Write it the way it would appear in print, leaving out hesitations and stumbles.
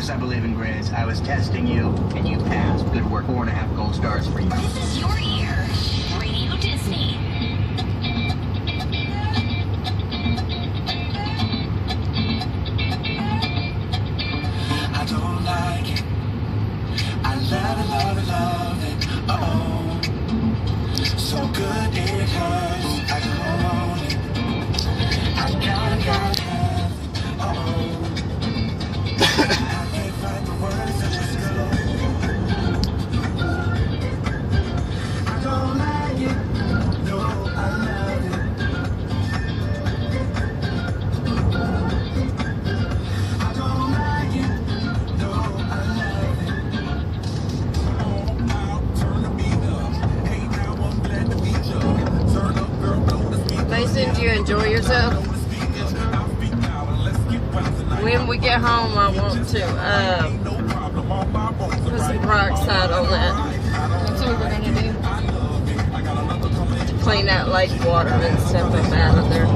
I believe in grades. I was testing you, and you passed. Good work. 4.5 gold stars for you. This is your year. Radio Disney. I don't like it. I love it, love it, love it. Uh-oh. So good it hurts. I don't want it. I gotta have it. Uh-oh. Mason, do you enjoy yourself? When we get home, I want to put some peroxide on that. That's what we're gonna do. To clean that lake water and stuff up out of there.